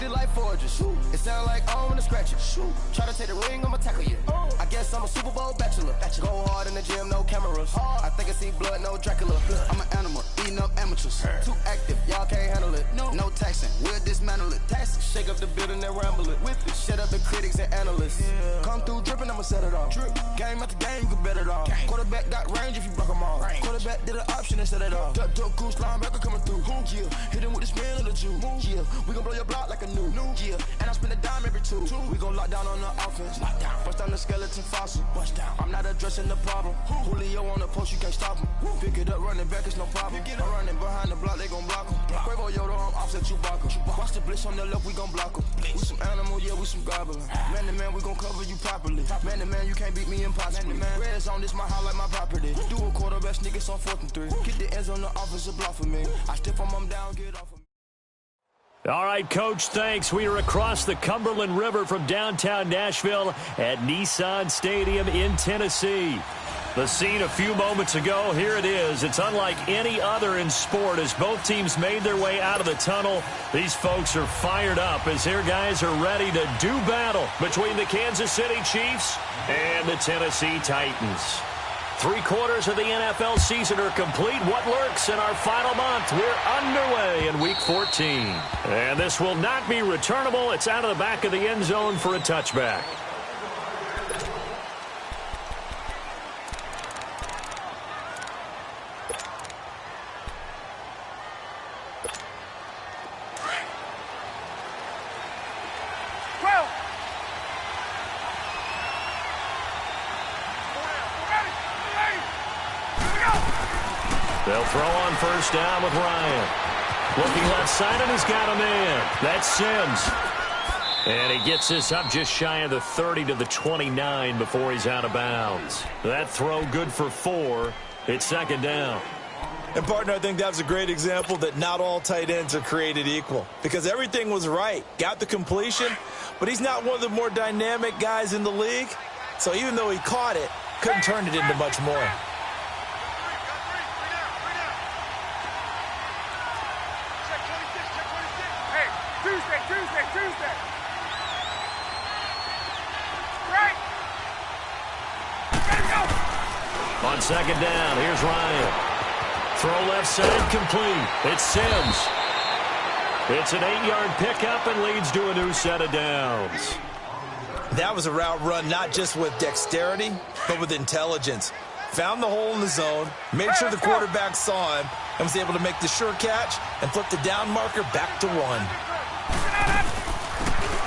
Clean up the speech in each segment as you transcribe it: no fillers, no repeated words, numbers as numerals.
it like forges. It sound like I wanna scratch it. Try to take the ring, I'ma tackle you. I guess I'm a Super Bowl bachelor. Go hard in the gym, no cameras. I think I see blood, no Dracula. I'm an animal, eating up amateurs. Too active, y'all can't handle it. No taxing, we'll dismantle it. Shake up the building and ramble it. Whip it, shut up the critics and analysts. Come through dripping, I'ma set it off. Game after game, you can bet it off. Quarterback got range if you block them off. Quarterback did an option and set it off. Duck goose linebacker coming through. Yeah, hit him with the spin of the Jew. Yeah, we gon' blow your block like a new. Yeah, and I spend a dime every two. We gon' lock down on the offense. Bust down the skeleton fossil. I'm not addressing the problem. Julio on the post, you can't stop him. Pick it up, running back, it's no problem. I'm running behind the block, they gon' block him. Quavo Yoda, I'm offset Chewbacca. Watch the blitz on the left, we gon' block him. We some animal, yeah, we some goblin. Man to man, we gon' cover you properly. Man to man, you can't beat me impossibly. Red zone, this my highlight, my property. Do a quarterback sneak, it's on 4th and 3. Get the ends on the offensive block for me. I stiff them down, get off of me. All right, Coach, thanks. We are across the Cumberland River from downtown Nashville at Nissan Stadium in Tennessee. The scene a few moments ago, here it is. It's unlike any other in sport as both teams made their way out of the tunnel. These folks are fired up as their guys are ready to do battle between the Kansas City Chiefs and the Tennessee Titans. 3/4 of the NFL season are complete. What lurks in our final month? We're underway in Week 14. And this will not be returnable. It's out of the back of the end zone for a touchback. They'll throw on first down with Ryan. Looking left side, and he's got a man. That's Sims. And he gets this up just shy of the 30 to the 29 before he's out of bounds. That throw good for 4. It's 2nd down. And, partner, I think that's a great example that not all tight ends are created equal. Because everything was right. Got the completion, but he's not one of the more dynamic guys in the league. So even though he caught it, couldn't turn it into much more. On 2nd down, here's Ryan. Throw left side, complete. It's Sims. It's an 8-yard pickup and leads to a new set of downs. That was a route run not just with dexterity, but with intelligence. Found the hole in the zone, made sure the quarterback saw him, and was able to make the sure catch and flip the down marker back to 1.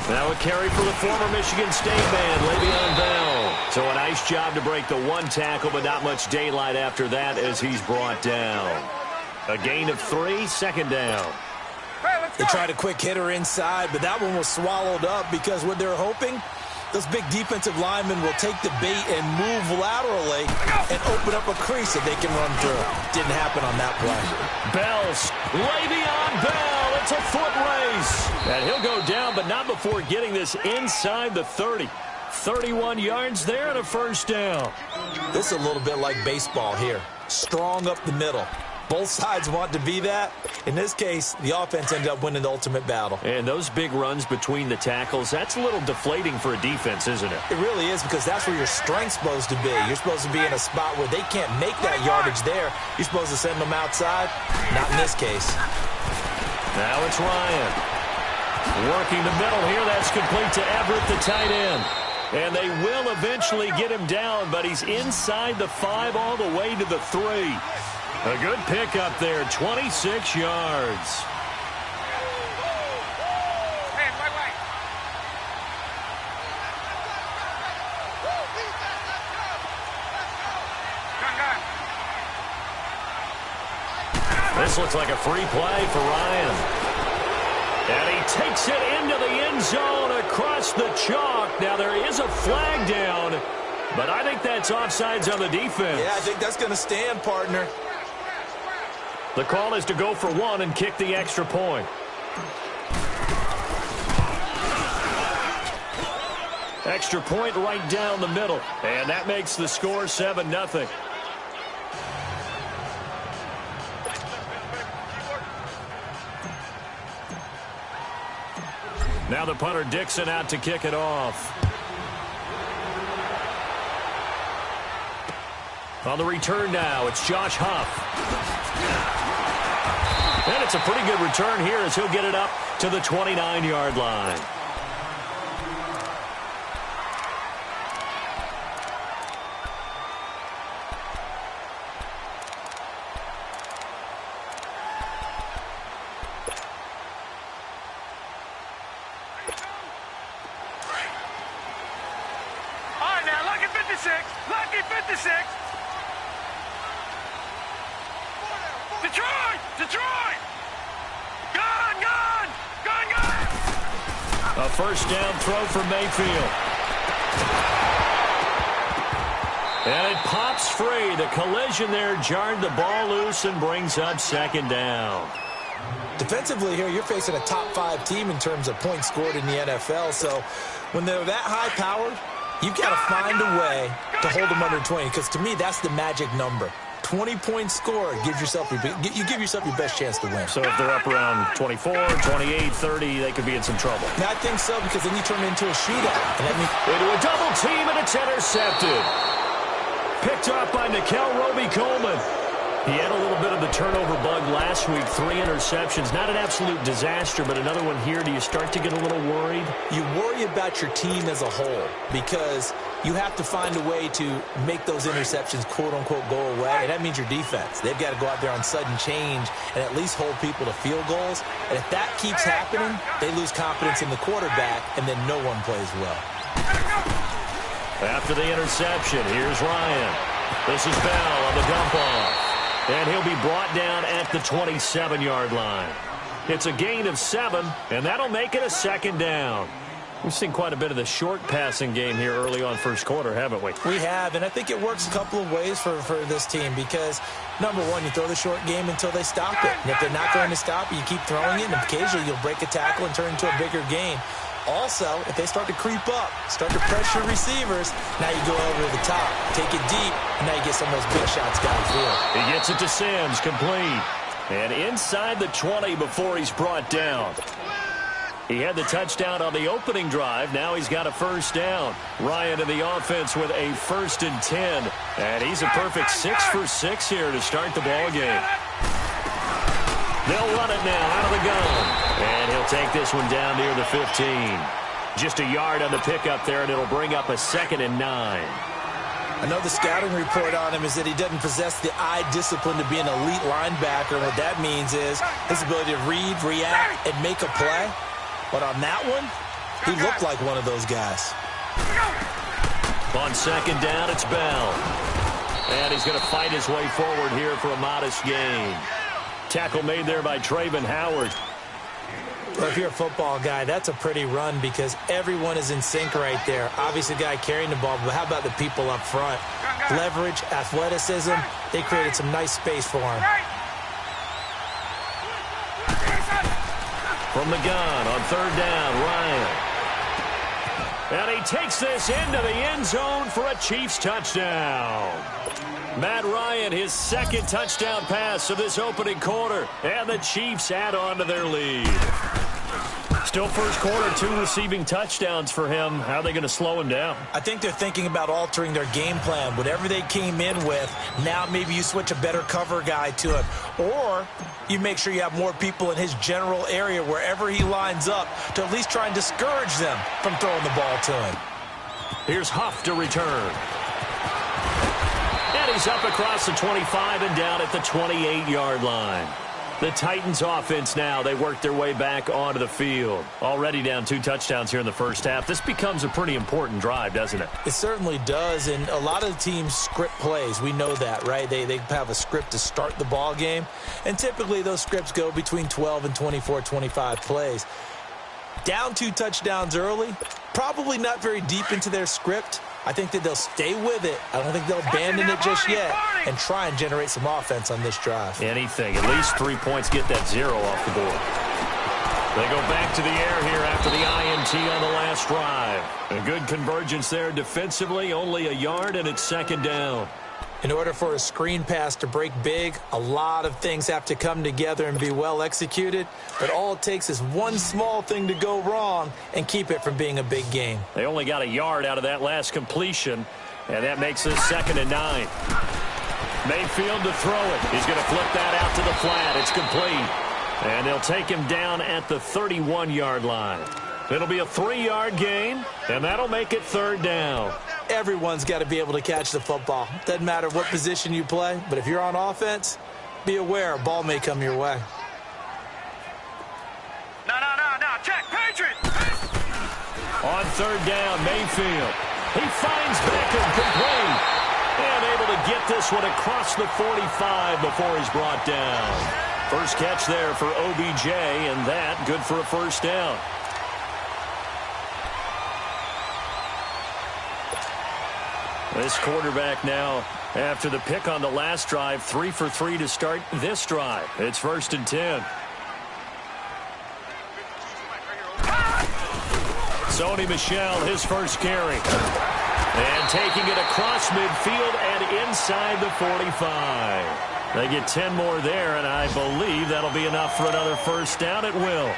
Now a carry for the former Michigan State man, Le'Veon Bell. So a nice job to break the 1 tackle, but not much daylight after that as he's brought down. A gain of 3, 2nd down. They tried a quick hitter inside, but that one was swallowed up because what they're hoping, those big defensive linemen will take the bait and move laterally and open up a crease that they can run through. Didn't happen on that play. Bell's Le'Veon Bell. It's a foot race. And he'll go down, but not before getting this inside the 30. 31 yards there and a first down. This is a little bit like baseball here. Strong up the middle. Both sides want to be that. In this case, the offense ended up winning the ultimate battle. And those big runs between the tackles, that's a little deflating for a defense, isn't it? It really is, because that's where your strength's supposed to be. You're supposed to be in a spot where they can't make that yardage there. You're supposed to send them outside. Not in this case. Now it's Ryan. Working the middle here. That's complete to Everett, the tight end. And they will eventually get him down, but he's inside the 5 all the way to the 3. A good pickup there, 26 yards. This looks like a free play for Ryan. And he takes it into the end zone across the chalk. Now there is a flag down, but I think that's offsides on the defense. Yeah, I think that's going to stand, partner. The call is to go for 1 and kick the extra point. Extra point right down the middle. And that makes the score 7-0. Now the punter Dixon out to kick it off. On the return now, it's Josh Huff. And it's a pretty good return here as he'll get it up to the 29-yard line. A first down throw for Mayfield. And it pops free. The collision there jarred the ball loose and brings up second down. Defensively here, you're facing a top 5 team in terms of points scored in the NFL. So when they're that high-powered, you've got to find a way to hold them under 20. Because to me, that's the magic number. 20 points scored, you give yourself your best chance to win. So if they're up around 24, 28, 30, they could be in some trouble. Now, I think so, because then you turn it into a shootout. And into a double team, and it's intercepted. Picked off by Nickel Roby-Coleman. He had a little bit of the turnover bug last week, 3 interceptions. Not an absolute disaster, but another one here. Do you start to get a little worried? You worry about your team as a whole because you have to find a way to make those interceptions, quote-unquote, go away. And that means your defense. They've got to go out there on sudden change and at least hold people to field goals. And if that keeps happening, they lose confidence in the quarterback, and then no one plays well. After the interception, here's Ryan. This is Bell on the dump-off. And he'll be brought down at the 27-yard line. It's a gain of 7, and that'll make it a second down. We've seen quite a bit of the short passing game here early on first quarter, haven't we? We have, and I think it works a couple of ways for this team because, number one, you throw the short game until they stop it. And if they're not going to stop it, you keep throwing it, and occasionally you'll break a tackle and turn it into a bigger game. Also, if they start to creep up, start to pressure receivers, now you go over the top, take it deep, and now you get some of those big shots downfield. He gets it to Sims, complete. And inside the 20 before he's brought down. He had the touchdown on the opening drive. Now he's got a first down. Ryan in the offense with a 1st and 10. And he's a perfect 6 for 6 here to start the ball game. They'll run it now out of the gun. And he'll take this one down near the 15. Just a yard on the pickup there, and it'll bring up a 2nd and 9. I know the scouting report on him is that he doesn't possess the eye discipline to be an elite linebacker. What that means is his ability to read, react, and make a play. But on that one, he looked like one of those guys. On second down, it's Bell. And he's going to fight his way forward here for a modest gain. Tackle made there by Trayvon Howard. Well, if you're a football guy, that's a pretty run because everyone is in sync right there. Obviously, the guy carrying the ball, but how about the people up front? Leverage, athleticism, they created some nice space for him. From the gun on 3rd down, Ryan. And he takes this into the end zone for a Chiefs touchdown. Matt Ryan, his 2nd touchdown pass of this opening quarter. And the Chiefs add on to their lead. Still first quarter, 2 receiving touchdowns for him. How are they going to slow him down? I think they're thinking about altering their game plan. Whatever they came in with, now maybe you switch a better cover guy to him. Or you make sure you have more people in his general area wherever he lines up to at least try and discourage them from throwing the ball to him. Here's Huff to return. And he's up across the 25 and down at the 28-yard line. The Titans offense now, they work their way back onto the field. Already down 2 touchdowns here in the first half. This becomes a pretty important drive, doesn't it? It certainly does, and a lot of the teams script plays. We know that, right? They have a script to start the ball game, and typically those scripts go between 12 and 24, 25 plays. Down 2 touchdowns early, probably not very deep into their script. I think that they'll stay with it. I don't think they'll abandon it just yet and try and generate some offense on this drive. Anything. At least 3 points, get that 0 off the board. They go back to the air here after the INT on the last drive. A good convergence there defensively, only a yard, and it's 2nd down. In order for a screen pass to break big, a lot of things have to come together and be well executed. But all it takes is one small thing to go wrong and keep it from being a big game. They only got a yard out of that last completion, and that makes this 2nd and 9. Mayfield to throw it. He's going to flip that out to the flat. It's complete. And they'll take him down at the 31-yard line. It'll be a 3-yard gain, and that'll make it 3rd down. Everyone's got to be able to catch the football. Doesn't matter what position you play, but if you're on offense, be aware a ball may come your way. No, check, Patriot! On 3rd down, Mayfield. He finds Beckham complete. And able to get this one across the 45 before he's brought down. First catch there for OBJ, and that good for a 1st down. This quarterback now, after the pick on the last drive, 3 for 3 to start this drive. It's 1st and 10. Sony Michel, his first carry. And taking it across midfield and inside the 45. They get 10 more there, and I believe that'll be enough for another 1st down. It will.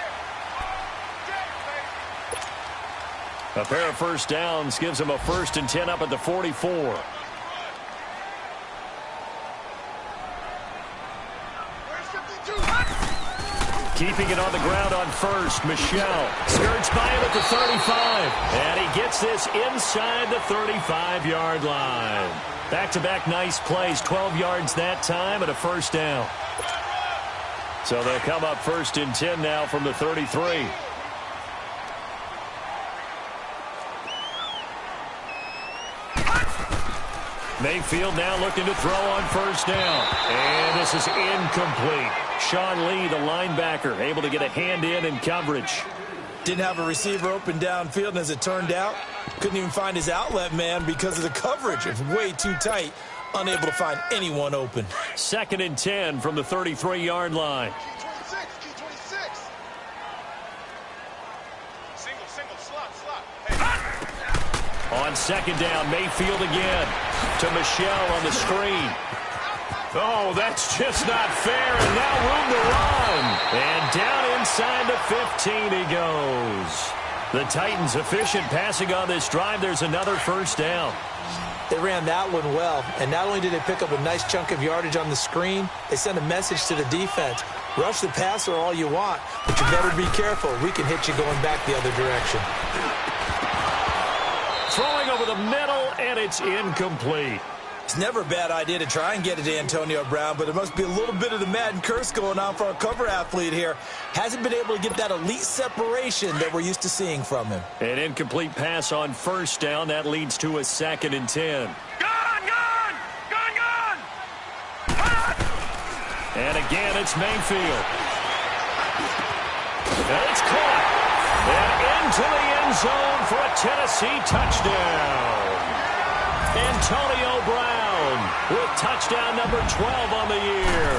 A pair of 1st downs gives them a 1st and 10 up at the 44. Keeping it on the ground on 1st. Michel skirts by him at the 35. And he gets this inside the 35-yard line. Back-to-back nice plays. 12 yards that time and a 1st down. So they'll come up 1st and 10 now from the 33. Mayfield now looking to throw on 1st down. And this is incomplete. Sean Lee, the linebacker, able to get a hand in coverage. Didn't have a receiver open downfield, and as it turned out, couldn't even find his outlet man because of the coverage. It's way too tight, unable to find anyone open. 2nd and 10 from the 33-yard line. On 2nd down, Mayfield again to Michel on the screen. Oh, that's just not fair, and now room to run. And down inside the 15 he goes. The Titans efficient passing on this drive. There's another 1st down. They ran that one well, and not only did they pick up a nice chunk of yardage on the screen, they sent a message to the defense. Rush the passer all you want, but you better be careful. We can hit you going back the other direction. Throwing over the middle, and it's incomplete. It's never a bad idea to try and get it to Antonio Brown, but it must be a little bit of the Madden curse going on for our cover athlete here. Hasn't been able to get that elite separation that we're used to seeing from him. An incomplete pass on 1st down. That leads to a 2nd and 10. Gun! And again, it's Mayfield. And it's caught. And into the end zone for a Tennessee touchdown. Antonio Brown with touchdown number 12 on the year.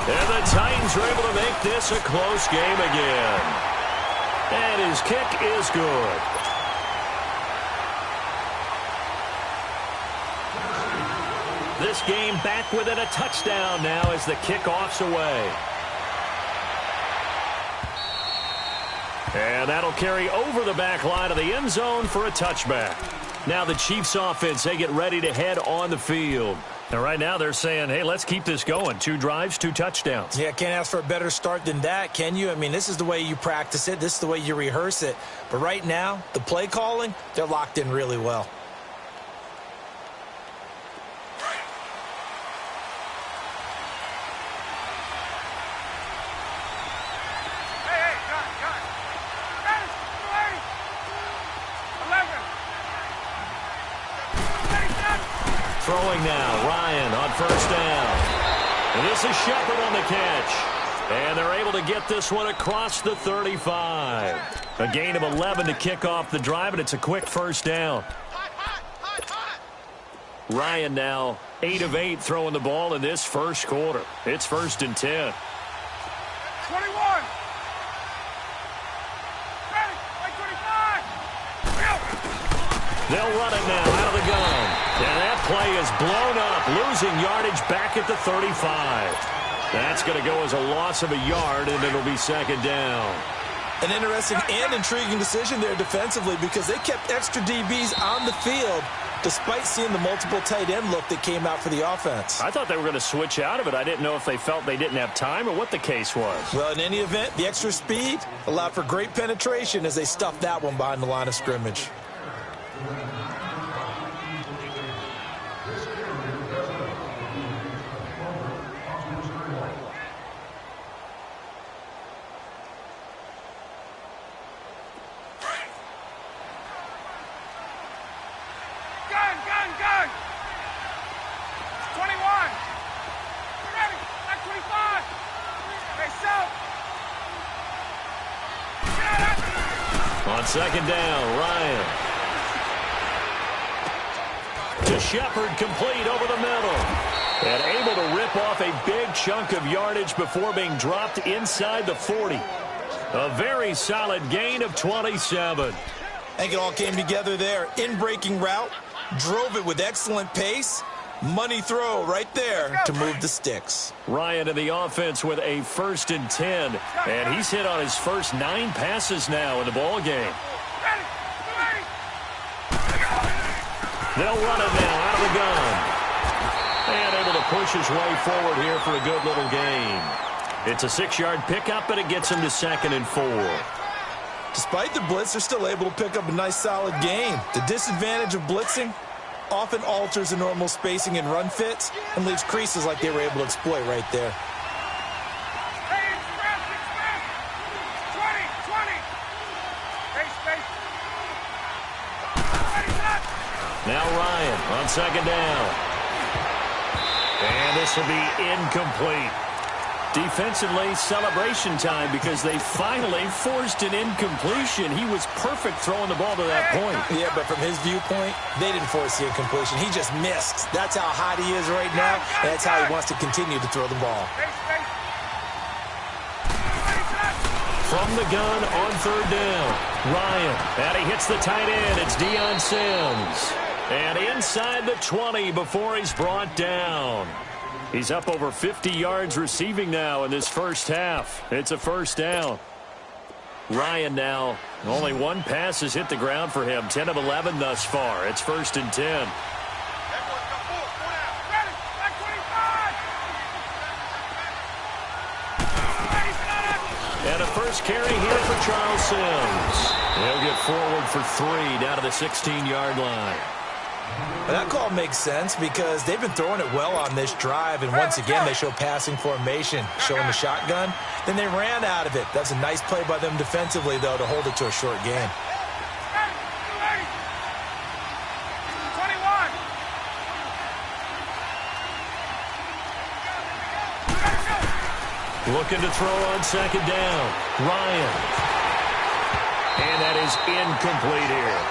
And the Titans are able to make this a close game again. And his kick is good. This game back within a touchdown now as the kickoff's away. And that'll carry over the back line of the end zone for a touchback. Now the Chiefs offense, they get ready to head on the field. And right now they're saying, hey, let's keep this going. 2 drives, 2 touchdowns. Yeah, can't ask for a better start than that, can you? I mean, this is the way you practice it. This is the way you rehearse it. But right now, the play calling, they're locked in really well. Throwing now, Ryan on 1st down. And this is Shepard on the catch. And they're able to get this one across the 35. A gain of 11 to kick off the drive, and it's a quick 1st down. Ryan now 8 of 8 throwing the ball in this 1st quarter. It's 1st and 10. 21. They'll run it now out of the gun. And that's play is blown up, losing yardage back at the 35. That's going to go as a loss of a yard, and it'll be second down. An interesting and intriguing decision there defensively because they kept extra DBs on the field despite seeing the multiple tight end look that came out for the offense. I thought they were going to switch out of it. I didn't know if they felt they didn't have time or what the case was. Well, in any event, the extra speed allowed for great penetration as they stuffed that one behind the line of scrimmage. Gun! 21! Get ready! Back 25! Hey, south! On second down, Ryan. To Shepard, complete over the middle. And able to rip off a big chunk of yardage before being dropped inside the 40. A very solid gain of 27. I think it all came together there. In-breaking route, drove it with excellent pace. Money throw right there to move the sticks. Ryan in the offense with a 1st and 10. And he's hit on his first 9 passes now in the ball game. They'll run it now out of the gun. And able to push his way forward here for a good little gain. It's a 6-yard pickup, but it gets him to 2nd and 4. Despite the blitz, they're still able to pick up a nice solid gain. The disadvantage of blitzing often alters the normal spacing and run fits and leaves creases like they were able to exploit right there. Hey, express! 20! Space! Now Ryan on second down. And this will be incomplete. Defensively, celebration time because they finally forced an incompletion. He was perfect throwing the ball to that point. Yeah, but from his viewpoint, they didn't force the incompletion. He just missed. That's how hot he is right now, and that's how he wants to continue to throw the ball. From the gun on third down, Ryan. And he hits the tight end. It's Deion Sims. And inside the 20 before he's brought down. He's up over 50 yards receiving now in this first half. It's a first down. Ryan now, only 1 pass has hit the ground for him. 10 of 11 thus far. It's 1st and 10. And a first carry here for Charles Sims. He'll get forward for 3 down to the 16-yard line. That call makes sense because they've been throwing it well on this drive, and once again they show passing formation, showing the shotgun. Then they ran out of it. That's a nice play by them defensively, though, to hold it to a short gain. 21! Looking to throw on second down. Ryan. And that is incomplete here.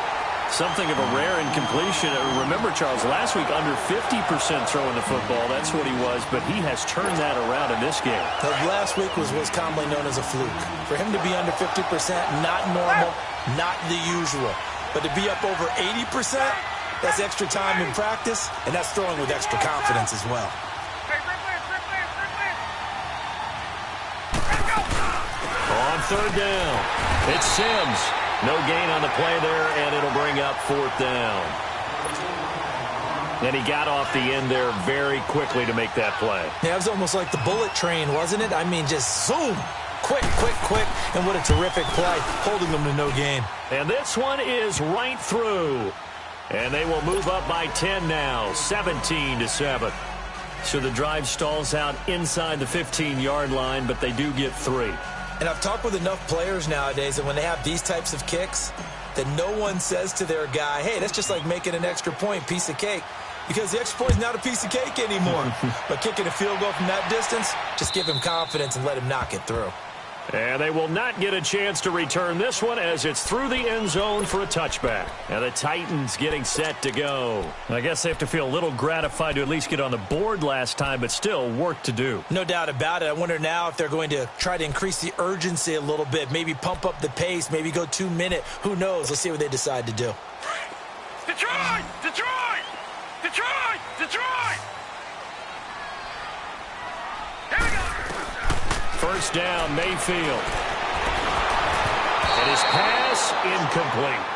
Something of a rare incompletion. Remember, Charles, last week under 50% throwing the football. That's what he was, but he has turned that around in this game. Last week was what's commonly known as a fluke. For him to be under 50%, not normal, not the usual. But to be up over 80%, that's extra time in practice, and that's throwing with extra confidence as well. On third down, it's Sims. No gain on the play there, and it'll bring up 4th down. And he got off the end there very quickly to make that play. Yeah, it was almost like the bullet train, wasn't it? I mean, just zoom. Quick. And what a terrific play, holding them to no gain. And this one is right through. And they will move up by 10 now, 17-7. So the drive stalls out inside the 15-yard line, but they do get 3. And I've talked with enough players nowadays that when they have these types of kicks, that no one says to their guy, hey, that's just like making an extra point, piece of cake. Because the extra point is not a piece of cake anymore. But kicking a field goal from that distance, just give him confidence and let him knock it through. And they will not get a chance to return this one as it's through the end zone for a touchback. And the Titans getting set to go. I guess they have to feel a little gratified to at least get on the board last time, but still work to do. No doubt about it. I wonder now if they're going to try to increase the urgency a little bit, maybe pump up the pace, maybe go 2-minute. Who knows? Let's see what they decide to do. Detroit! Detroit! Detroit! Here we go! First down, Mayfield. And his pass incomplete.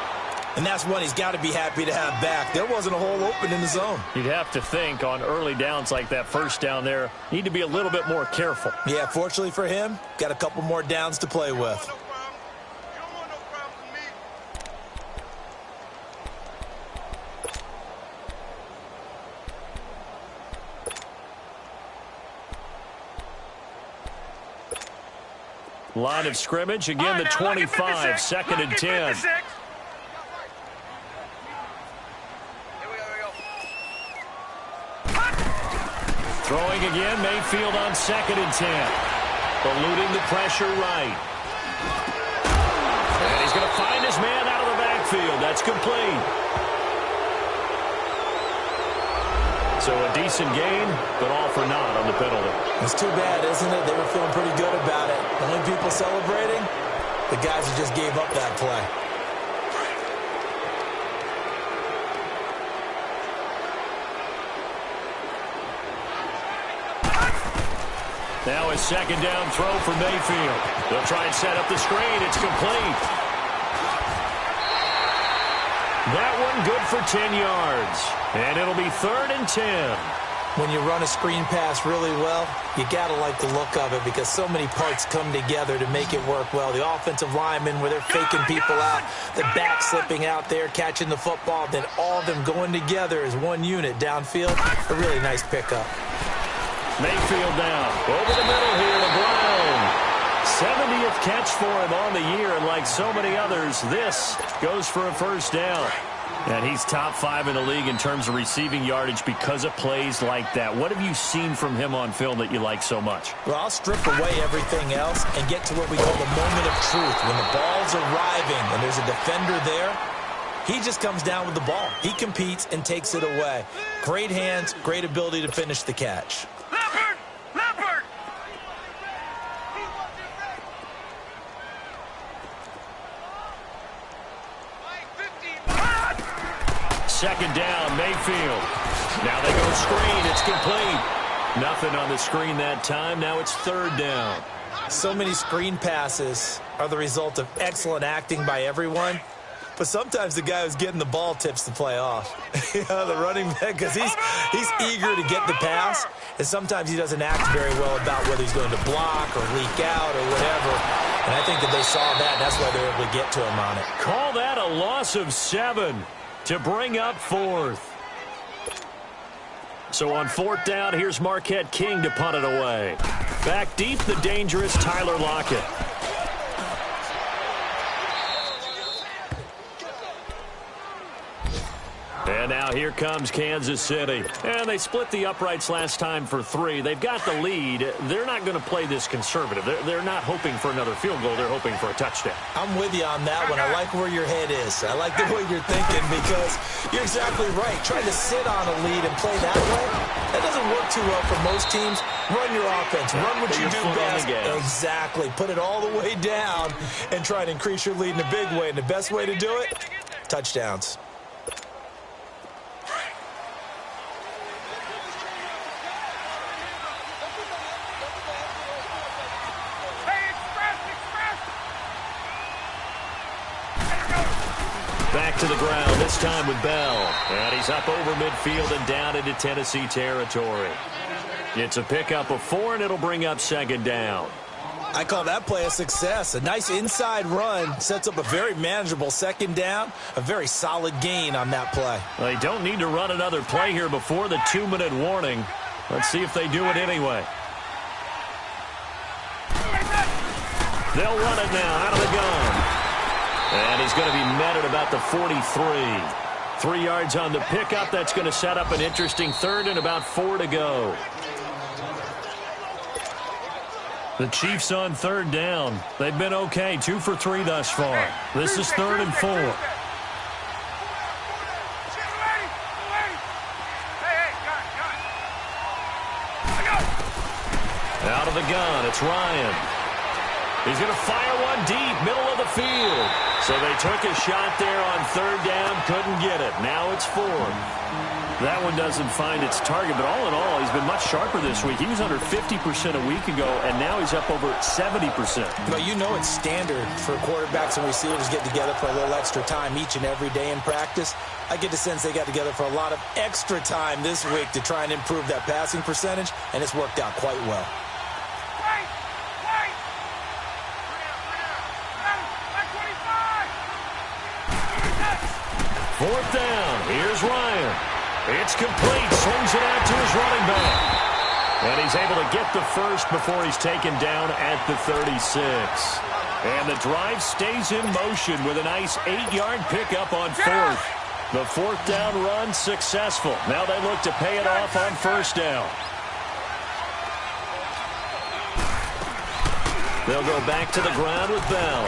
And that's one he's got to be happy to have back. There wasn't a hole open in the zone. You'd have to think on early downs like that first down there, need to be a little bit more careful. Yeah, fortunately for him, got a couple more downs to play with. Line of scrimmage, again the 25, second and 10. Throwing again, Mayfield on second and 10. Eluding the pressure right. And he's going to find his man out of the backfield. That's complete. So a decent gain, but all for naught on the penalty. It's too bad, isn't it? They were feeling pretty good about it. The only people celebrating, the guys who just gave up that play. Now a second down throw for Mayfield. They'll try and set up the screen. It's complete. That one good for 10 yards. And it'll be 3rd and 10. When you run a screen pass really well, you got to like the look of it because so many parts come together to make it work well. The offensive linemen where they're faking people out, the back slipping out there, catching the football, then all of them going together as one unit downfield. A really nice pickup. Mayfield down. Over the middle here to Brown. 70th catch for him on the year, and like so many others, this goes for a first down. And he's top 5 in the league in terms of receiving yardage because of plays like that. What have you seen from him on film that you like so much? Well, I'll strip away everything else and get to what we call the moment of truth. When the ball's arriving and there's a defender there, he just comes down with the ball. He competes and takes it away. Great hands, great ability to finish the catch. Leopard! Leopard! Second down, Mayfield. Now they go screen. It's complete. Nothing on the screen that time. Now it's 3rd down. So many screen passes are the result of excellent acting by everyone. But sometimes the guy who's getting the ball tips the play off. You know, the running back, because he's eager to get the pass, and sometimes he doesn't act very well about whether he's going to block or leak out or whatever. And I think that they saw that, and that's why they were able to get to him on it. Call that a loss of 7 to bring up 4th. So on 4th down, here's Marquette King to punt it away. Back deep, the dangerous Tyler Lockett. And now here comes Kansas City. And they split the uprights last time for 3. They've got the lead. They're not going to play this conservative. They're not hoping for another field goal. They're hoping for a touchdown. I'm with you on that one. I like where your head is. I like the way you're thinking because you're exactly right. Trying to sit on a lead and play that way, that doesn't work too well for most teams. Run your offense. Run what you do best. Exactly. Put it all the way down and try to increase your lead in a big way. And the best way to do it, touchdowns. Back to the ground, this time with Bell. And he's up over midfield and down into Tennessee territory. It's a pickup of 4, and it'll bring up 2nd down. I call that play a success. A nice inside run sets up a very manageable 2nd down. A very solid gain on that play. They don't need to run another play here before the 2-minute warning. Let's see if they do it anyway. They'll run it now out of the gun. And he's going to be met at about the 43. 3 yards on the pickup. That's going to set up an interesting 3rd and about 4 to go. The Chiefs on 3rd down. They've been okay. 2 for 3 thus far. This is 3rd and 4. Out of the gun, it's Ryan. He's going to fire one deep, middle of the field. So they took a shot there on third down, couldn't get it. Now it's fourth. That one doesn't find its target, but all in all, he's been much sharper this week. He was under 50% a week ago, and now he's up over 70%. But you know it's standard for quarterbacks and receivers get together for a little extra time each and every day in practice. I get the sense they got together for a lot of extra time this week to try and improve that passing percentage, and it's worked out quite well. Fourth down. Here's Ryan. It's complete. Swings it out to his running back. And he's able to get the first before he's taken down at the 36. And the drive stays in motion with a nice 8-yard pickup on fourth. The fourth down run successful. Now they look to pay it off on first down. They'll go back to the ground with Bell.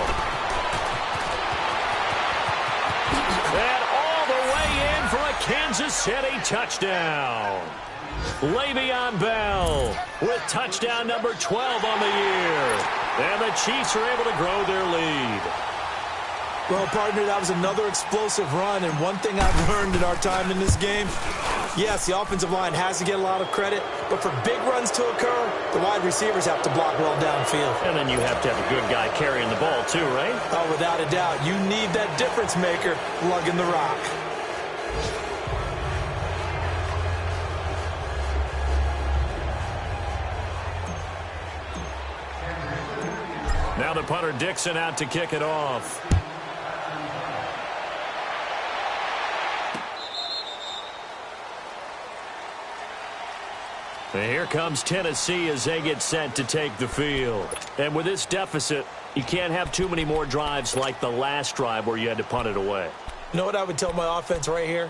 And all the way in for a Kansas City touchdown. Le'Veon Bell with touchdown number 12 on the year. And the Chiefs are able to grow their lead. Well, partner, that was another explosive run, and one thing I've learned in our time in this game, yes, the offensive line has to get a lot of credit, but for big runs to occur, the wide receivers have to block well downfield. And then you have to have a good guy carrying the ball too, right? Oh, without a doubt. You need that difference maker lugging the rock. Now the punter Dixon out to kick it off. And here comes Tennessee as they get set to take the field. And with this deficit, you can't have too many more drives like the last drive where you had to punt it away. You know what I would tell my offense right here?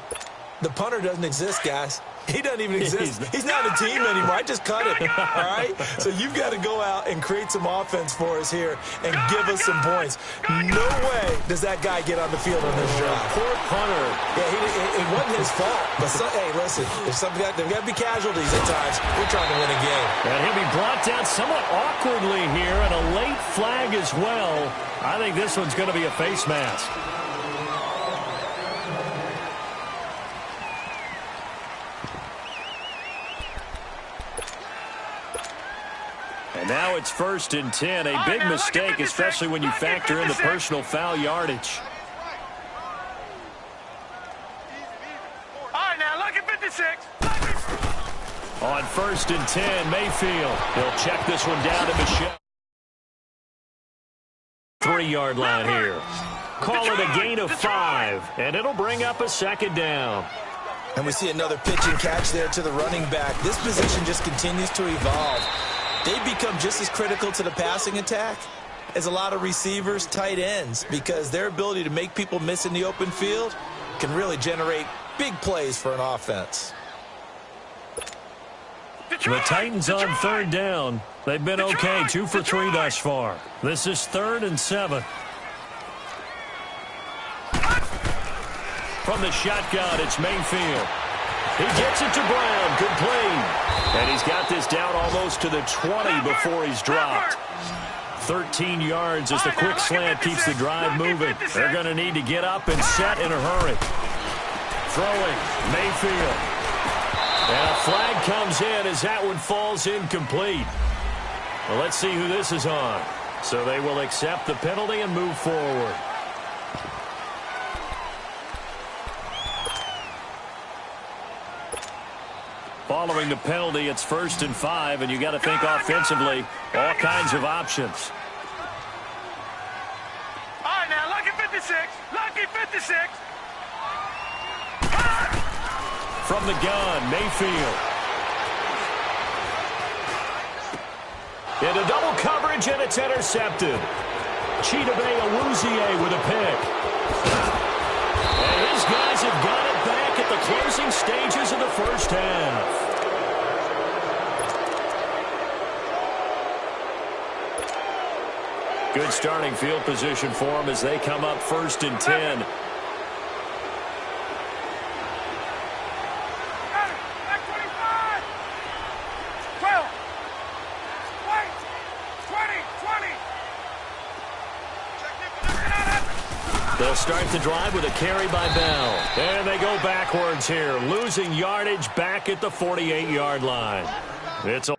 The punter doesn't exist, guys. He doesn't even exist. He's not a team anymore. I just cut him, all right? So you've got to go out and create some offense for us here and give us some points. No way does that guy get on the field on this drive. Poor punter. Yeah, it wasn't his fault. But, hey, listen, there's got to be casualties at times. We're trying to win a game. And he'll be brought down somewhat awkwardly here, and a late flag as well. I think this one's going to be a face mask. And now it's 1st and 10. A big mistake, especially when you factor in the personal foul yardage. All right, now look at 56. On 1st and 10, Mayfield. He'll check this one down to Michelle. 3-yard line here. Call it a gain of 5, and it'll bring up a second down. And we see another pitch and catch there to the running back. This position just continues to evolve. They become just as critical to the passing attack as a lot of receivers, tight ends, because their ability to make people miss in the open field can really generate big plays for an offense. The Titans on 3rd down. They've been okay, 2 for 3 thus far. This is 3rd and 7. From the shotgun, it's Mayfield. He gets it to Brown, complete. And he's got this down almost to the 20 before he's dropped. 13 yards as the quick slant keeps the drive moving. They're going to need to get up and set in a hurry. Throwing, Mayfield. And a flag comes in as that one falls incomplete. Well, let's see who this is on. So they will accept the penalty and move forward. Following the penalty, it's 1st and 5, and you got to think offensively, all kinds of options. All right, now lucky 56. Lucky 56. From the gun, Mayfield. Into double coverage, and it's intercepted. Chidobe Awuzie with a pick. And his guys have got it back at the closing stages of the first half. Good starting field position for them as they come up 1st and 10. Back 25. 12. Wait. 20. 20. They'll start the drive with a carry by Bell. And they go backwards here, losing yardage back at the 48-yard line. It's a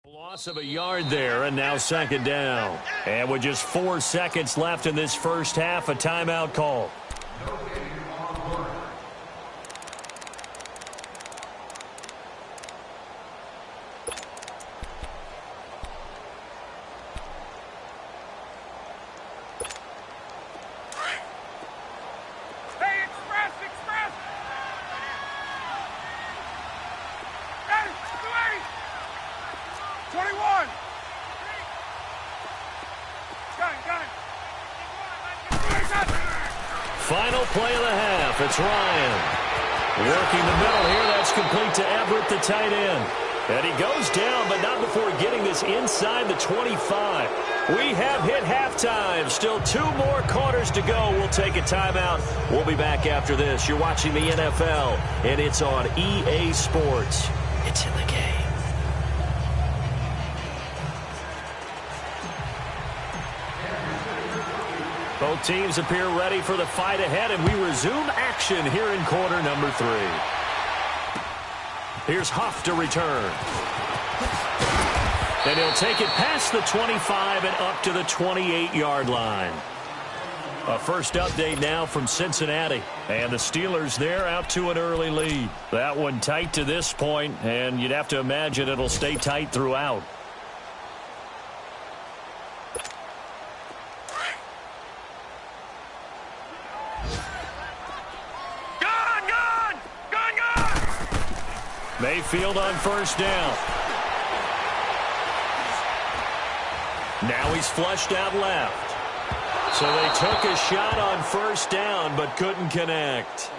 loss of a yard there, and now second down. And with just 4 seconds left in this first half, a timeout call. Final play of the half. It's Ryan. Working the middle here. That's complete to Everett, the tight end. And he goes down, but not before getting this inside the 25. We have hit halftime. Still 2 more quarters to go. We'll take a timeout. We'll be back after this. You're watching the NFL, and it's on EA Sports. It's in the game. Both teams appear ready for the fight ahead, and we resume action here in quarter number 3. Here's Huff to return. And he'll take it past the 25 and up to the 28-yard line. A first update now from Cincinnati. And the Steelers, they're out to an early lead. That one tight to this point, and you'd have to imagine it'll stay tight throughout. Mayfield on first down. Now he's flushed out left. So they took a shot on first down but couldn't connect.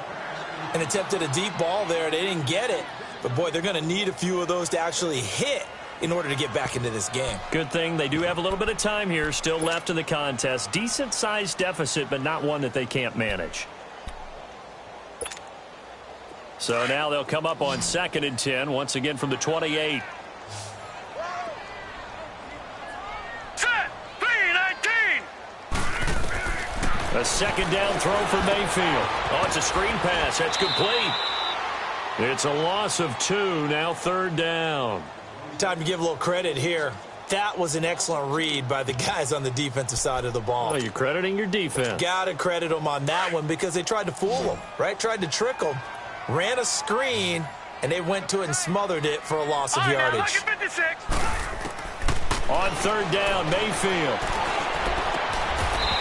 And attempted a deep ball there. They didn't get it. But, boy, they're going to need a few of those to actually hit in order to get back into this game. Good thing they do have a little bit of time here still left in the contest. Decent-sized deficit, but not one that they can't manage. So now they'll come up on 2nd and 10, once again from the 28. Set, 3-19. A second down throw for Mayfield. Oh, it's a screen pass. That's complete. It's a loss of 2, now 3rd down. Time to give a little credit here. That was an excellent read by the guys on the defensive side of the ball. Oh, you're crediting your defense. Got to credit them on that one because they tried to fool them, right? Tried to trick them. Ran a screen, and they went to it and smothered it for a loss of yardage. On 3rd down, Mayfield.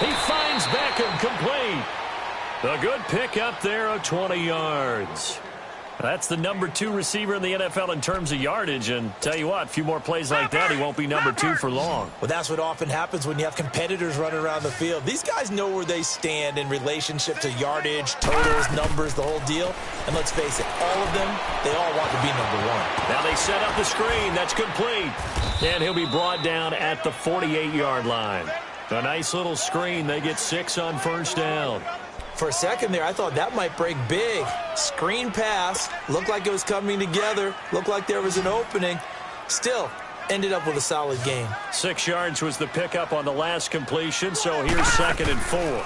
He finds Beckham complete. A good pick up there of 20 yards. That's the number 2 receiver in the NFL in terms of yardage. And tell you what, a few more plays like that, he won't be number 2 for long. Well, that's what often happens when you have competitors running around the field. These guys know where they stand in relationship to yardage, totals, numbers, the whole deal. And let's face it, all of them, they all want to be number 1. Now they set up the screen. That's complete. And he'll be brought down at the 48-yard line. A nice little screen. They get 6 on first down. For a second there, I thought that might break big. Screen pass. Looked like it was coming together. Looked like there was an opening. Still, ended up with a solid game. 6 yards was the pickup on the last completion, so here's 2nd and 4.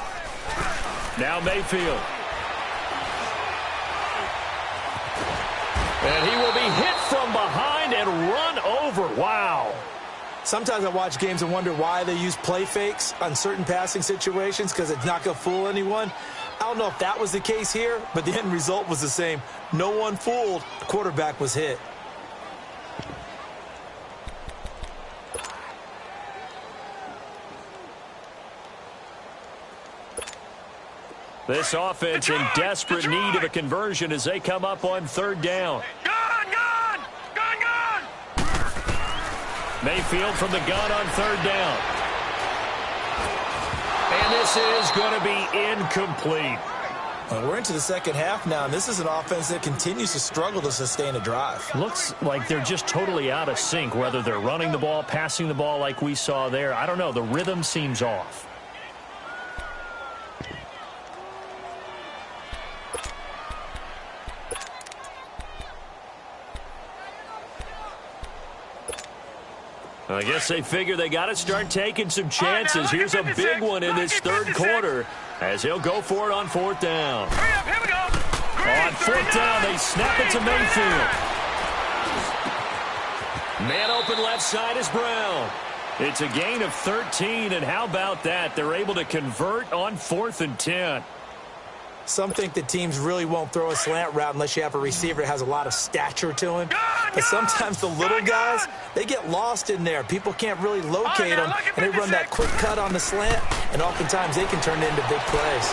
Now Mayfield. And he will be hit from behind and run over. Wow. Sometimes I watch games and wonder why they use play fakes on certain passing situations because it's not going to fool anyone. I don't know if that was the case here, but the end result was the same. No one fooled. The quarterback was hit. This offense in desperate need of a conversion as they come up on 3rd down. Gun! Mayfield from the gun on 3rd down. And this is going to be incomplete. Well, we're into the second half now, and this is an offense that continues to struggle to sustain a drive. Looks like they're just totally out of sync, whether they're running the ball, passing the ball like we saw there. I don't know. The rhythm seems off. I guess they figure they got to start taking some chances. Here's a big one in this third quarter as he'll go for it on fourth down. Hurry up, here we go. On fourth down, they snap it to Mayfield. Man open left side is Brown. It's a gain of 13, and how about that? They're able to convert on 4th and 10. Some think that teams really won't throw a slant route unless you have a receiver that has a lot of stature to him. But sometimes the little guys, they get lost in there. People can't really locate them, and they run that quick cut on the slant, and oftentimes they can turn into big plays.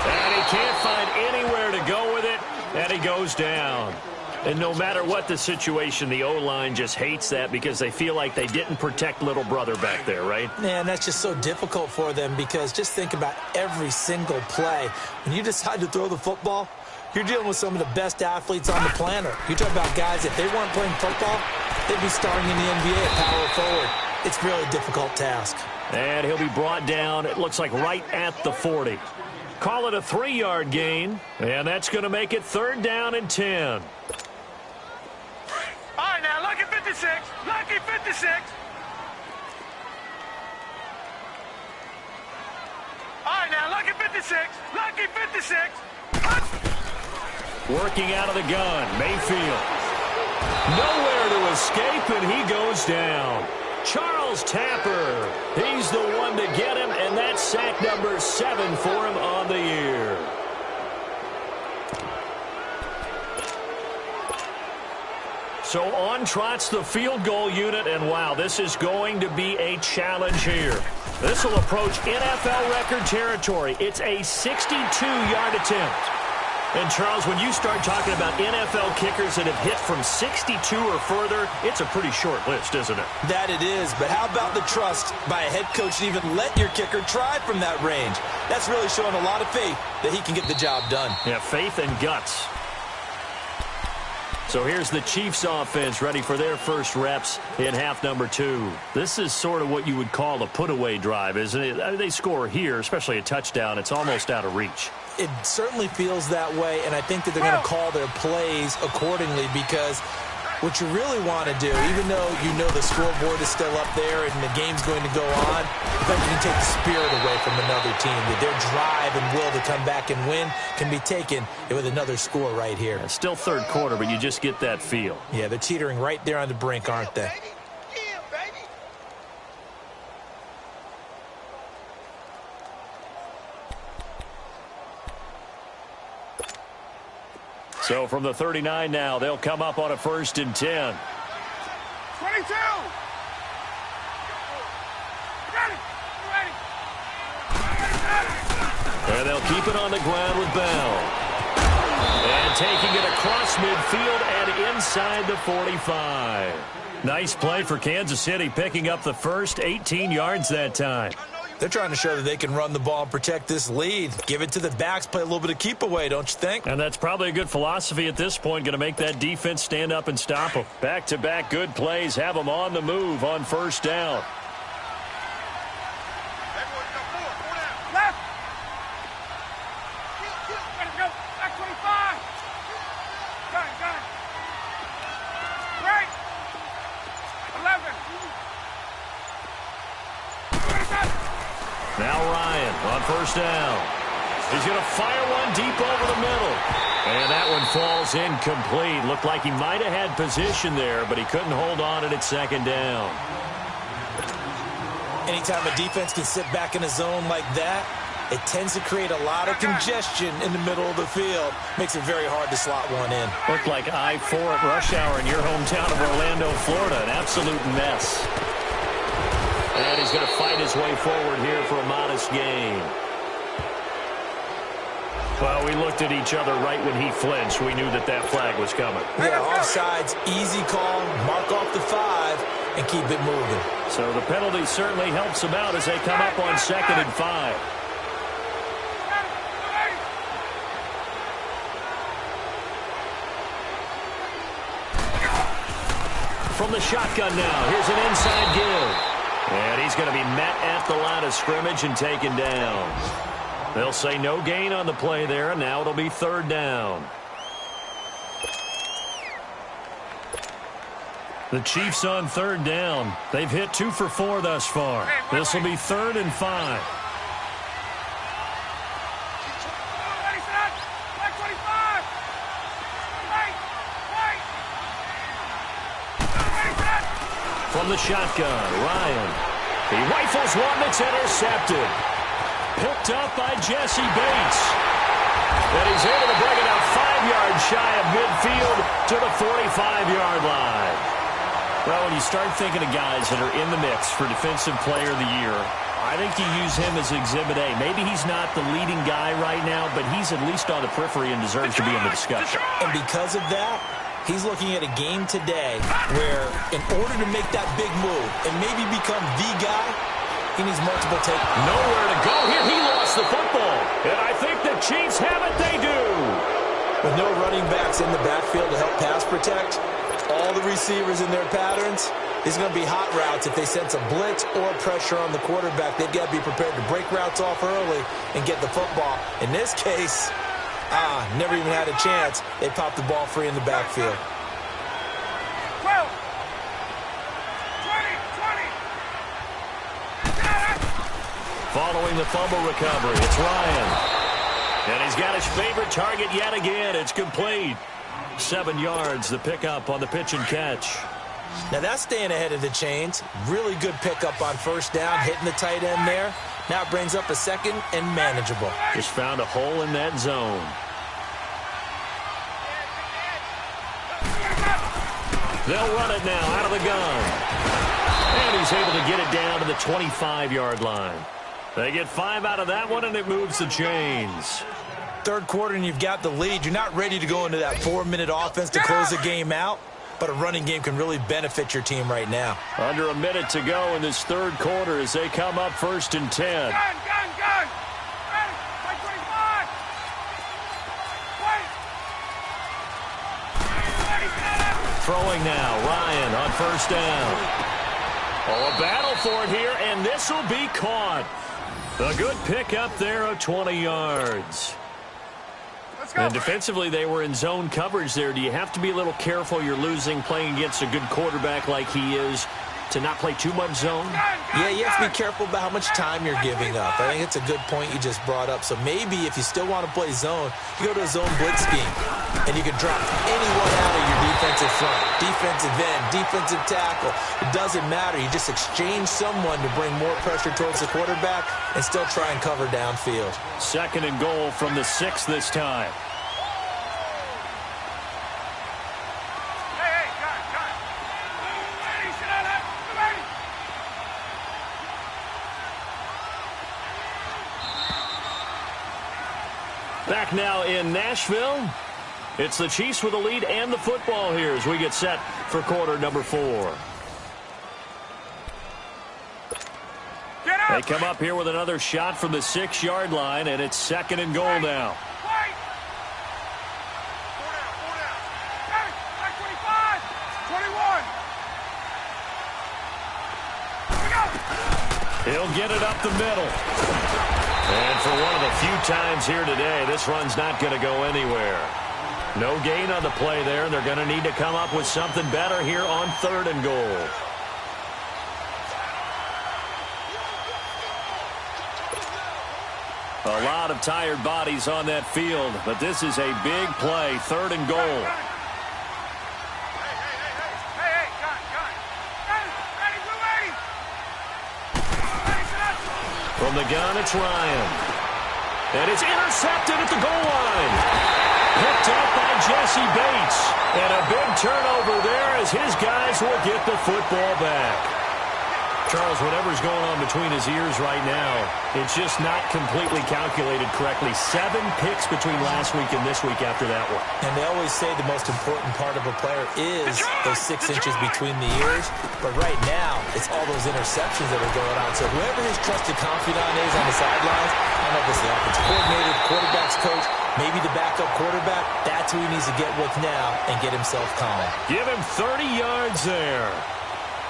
And he can't find anywhere to go with it, and he goes down. And no matter what the situation, the O-line just hates that because they feel like they didn't protect little brother back there, right? Man, that's just so difficult for them because just think about every single play. When you decide to throw the football, you're dealing with some of the best athletes on the planet. You're talking about guys, if they weren't playing football, they'd be starting in the NBA at power forward. It's a really difficult task. And he'll be brought down, it looks like right at the 40. Call it a 3-yard gain, and that's going to make it 3rd down and 10. All right, now, lucky 56. Lucky 56. All right, now, lucky 56. Lucky 56. Working out of the gun, Mayfield. Nowhere to escape, and he goes down. Charles Tapper, he's the one to get him, and that's sack number 7 for him on the year. So on trots the field goal unit, and wow, this is going to be a challenge here. This will approach NFL record territory. It's a 62-yard attempt. And, Charles, when you start talking about NFL kickers that have hit from 62 or further, it's a pretty short list, isn't it? That it is, but how about the trust by a head coach to even let your kicker try from that range? That's really showing a lot of faith that he can get the job done. Yeah, faith and guts. So here's the Chiefs offense ready for their first reps in half number 2. This is sort of what you would call a put-away drive, isn't it? I mean, they score here, especially a touchdown. It's almost out of reach. It certainly feels that way, and I think that they're going to call their plays accordingly because what you really want to do, even though you know the scoreboard is still up there and the game's going to go on, but you can take the spirit away from another team. That their drive and will to come back and win can be taken with another score right here. It's still third quarter, but you just get that feel. Yeah, they're teetering right there on the brink, aren't they? So from the 39 now, they'll come up on a 1st and 10. 22. Ready. And they'll keep it on the ground with Bell. And taking it across midfield and inside the 45. Nice play for Kansas City, picking up the first 18 yards that time. They're trying to show that they can run the ball and protect this lead. Give it to the backs, play a little bit of keep away, don't you think? And that's probably a good philosophy at this point, going to make that defense stand up and stop them. Back-to-back good plays, have them on the move on 1st down. Left. Ready to go. Back 25. Got it. Right. 11. Now Ryan on 1st down. He's going to fire one deep over the middle. And that one falls incomplete. Looked like he might have had position there, but he couldn't hold on at 2nd down. Anytime a defense can sit back in a zone like that, it tends to create a lot of congestion in the middle of the field. Makes it very hard to slot one in. Looked like I-4 at rush hour in your hometown of Orlando, Florida. An absolute mess. And he's going to fight his way forward here for a modest gain. Well, we looked at each other right when he flinched. We knew that that flag was coming. Yeah, offsides, easy call, mark off the 5, and keep it moving. So the penalty certainly helps them out as they come up on 2nd and 5. From the shotgun now, here's an inside give. And he's going to be met at the line of scrimmage and taken down. They'll say no gain on the play there, and now it'll be 3rd down. The Chiefs on third down. They've hit 2 for 4 thus far. This will be 3rd and 5. From the shotgun, Ryan. He rifles one that's intercepted. Picked up by Jesse Bates. And he's able to bring it out 5 yards shy of midfield to the 45-yard line. Well, when you start thinking of guys that are in the mix for Defensive Player of the Year, I think you use him as Exhibit A. Maybe he's not the leading guy right now, but he's at least on the periphery and deserves to be in the discussion. And because of that, he's looking at a game today where in order to make that big move and maybe become the guy, he needs multiple takes. Nowhere to go here. He lost the football. And I think the Chiefs have it. They do. With no running backs in the backfield to help pass protect, all the receivers in their patterns, these are going to be hot routes. If they sense a blitz or pressure on the quarterback, they've got to be prepared to break routes off early and get the football. In this case, never even had a chance. They popped the ball free in the backfield. 12, 20. Following the fumble recovery, it's Ryan. And he's got his favorite target yet again. It's complete. 7 yards, the pickup on the pitch and catch. Now that's staying ahead of the chains. Really good pickup on first down, hitting the tight end there. Now it brings up a second and manageable. Just found a hole in that zone. They'll run it now out of the gun. And he's able to get it down to the 25-yard line. They get 5 out of that one, and it moves the chains. Third quarter, and you've got the lead. You're not ready to go into that 4-minute offense to close the game out, but a running game can really benefit your team right now. Under a minute to go in this third quarter as they come up 1st and 10. Gun! Ready! Like 25! Wait! Throwing now, Ryan on first down. Oh, a battle for it here, and this will be caught. A good pickup there of 20 yards. Let's go. And defensively, they were in zone coverage there. Do you have to be a little careful you're losing playing against a good quarterback like he is to not play too much zone? Yeah, you have to be careful about how much time you're giving up. I think it's a good point you just brought up. So maybe if you still want to play zone, you go to a zone blitz scheme, and you can drop anyone out of your defensive front, defensive end, defensive tackle. It doesn't matter. You just exchange someone to bring more pressure towards the quarterback and still try and cover downfield. 2nd and goal from the 6 this time. Back now in Nashville. It's the Chiefs with the lead and the football here as we get set for quarter number 4. They come up here with another shot from the 6-yard line, and it's 2nd and goal now. He'll get it up the middle. And for one of the few times here today, this run's not going to go anywhere. No gain on the play there, and they're going to need to come up with something better here on 3rd and goal. A lot of tired bodies on that field, but this is a big play, 3rd and goal. From the gun, it's Ryan. And it's intercepted at the goal line. Picked up by Jesse Bates. And a big turnover there as his guys will get the football back. Charles, whatever's going on between his ears right now, it's just not completely calculated correctly. 7 picks between last week and this week after that one. And they always say the most important part of a player is those 6 inches between the ears. But right now, it's all those interceptions that are going on. So whoever his trusted confidant is on the sidelines, I don't know if it's the offensive coordinator, quarterback's coach, maybe the backup quarterback, that's who he needs to get with now and get himself calm. Give him 30 yards there.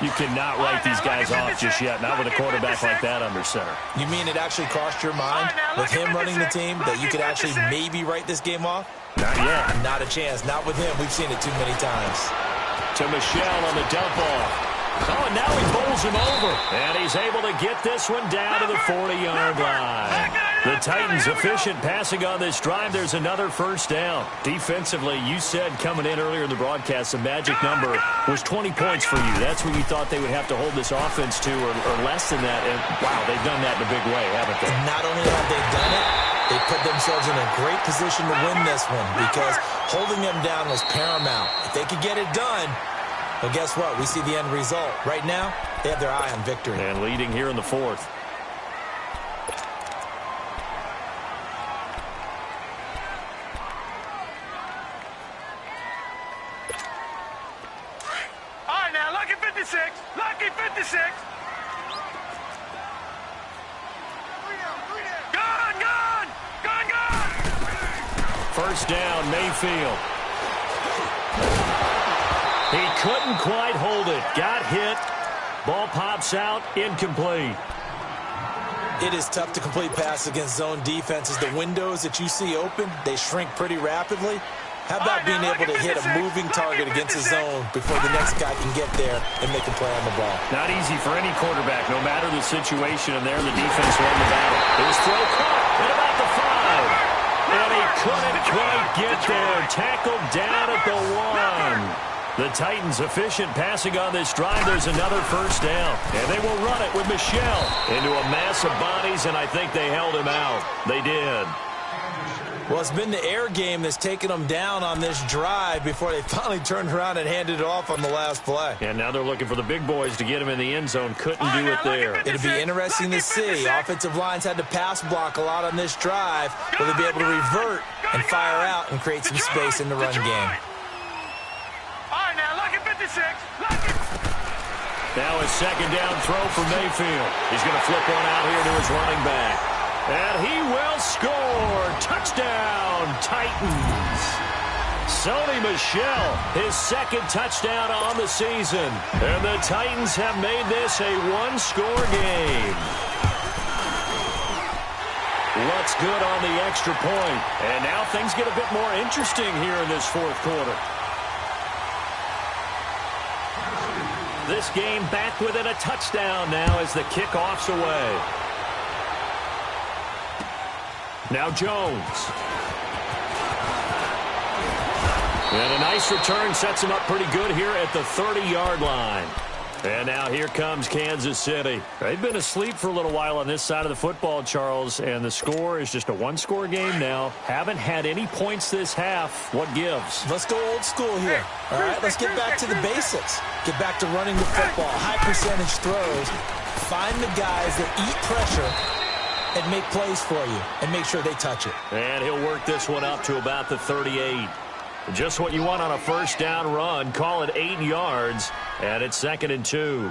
You cannot write these guys off just yet, not with a quarterback like that under center. You mean it actually crossed your mind with him running the team that you could actually maybe write this game off? Not yet. Not a chance. Not with him. We've seen it too many times. to Michelle on the dump off. Oh, and now he bowls him over. And he's able to get this one down to the 40-yard line. The Titans efficient passing on this drive. There's another first down. Defensively, you said coming in earlier in the broadcast, the magic number was 20 points for you. That's what you thought they would have to hold this offense to, or less than that. And, wow, they've done that in a big way, haven't they? Not only have they done it, they put themselves in a great position to win this one because holding them down was paramount. If they could get it done, well, guess what? We see the end result. Right now, they have their eye on victory. And leading here in the fourth. All right, now, lucky 56. Lucky 56. Gone. First down, Mayfield. He couldn't quite hold it. Got hit. Ball pops out. Incomplete. It is tough to complete pass against zone defenses. The windows that you see open, they shrink pretty rapidly. How about being able to hit a moving target against a zone before the next guy can get there and make a play on the ball? Not easy for any quarterback, no matter the situation. And there, the defense won the battle. His throw caught at about the 5. And he couldn't quite get there. Tackled down at the 1. The Titans efficient passing on this drive. There's another first down. And they will run it with Michelle into a mass of bodies, and I think they held him out. They did. Well, it's been the air game that's taken them down on this drive before they finally turned around and handed it off on the last play. And now they're looking for the big boys to get him in the end zone. Couldn't do it there. It'll be interesting to see. Offensive lines had to pass block a lot on this drive. Will they be able to revert and fire out and create some space in the run game? Now a second down throw for Mayfield. He's going to flip one out here to his running back. And he will score. Touchdown, Titans. Sony Michel, his second touchdown on the season. And the Titans have made this a one-score game. Looks good on the extra point. And now things get a bit more interesting here in this fourth quarter. This game back within a touchdown now as the kickoff's away. Now Jones. And a nice return sets him up pretty good here at the 30-yard line. And now here comes Kansas City. They've been asleep for a little while on this side of the football, Charles, and the score is just a one-score game now. Haven't had any points this half. What gives? Let's go old school here. All right, let's get back to the basics. Get back to running the football, high percentage throws. Find the guys that eat pressure and make plays for you and make sure they touch it. And he'll work this one up to about the 38. Just what you want on a first down run. Call it 8 yards, and it's 2nd and 2.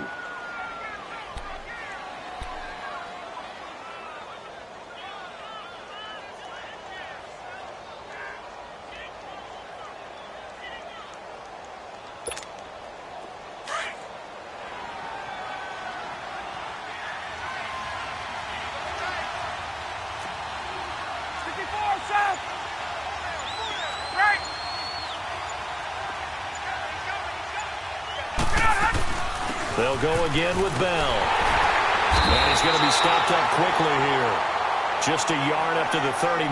They'll go again with Bell. And he's going to be stopped up quickly here. Just a yard up to the 39.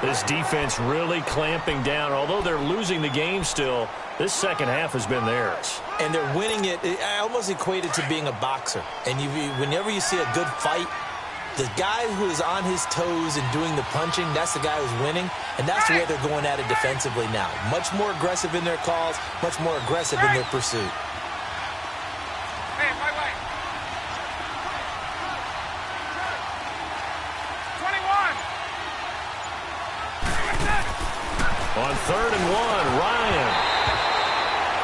This defense really clamping down. Although they're losing the game still, this second half has been theirs. And they're winning it. I almost equate it to being a boxer. And whenever you see a good fight, the guy who is on his toes and doing the punching, that's the guy who's winning. And that's the way they're going at it defensively now. Much more aggressive in their calls, much more aggressive in their pursuit. On 3rd and 1, Ryan.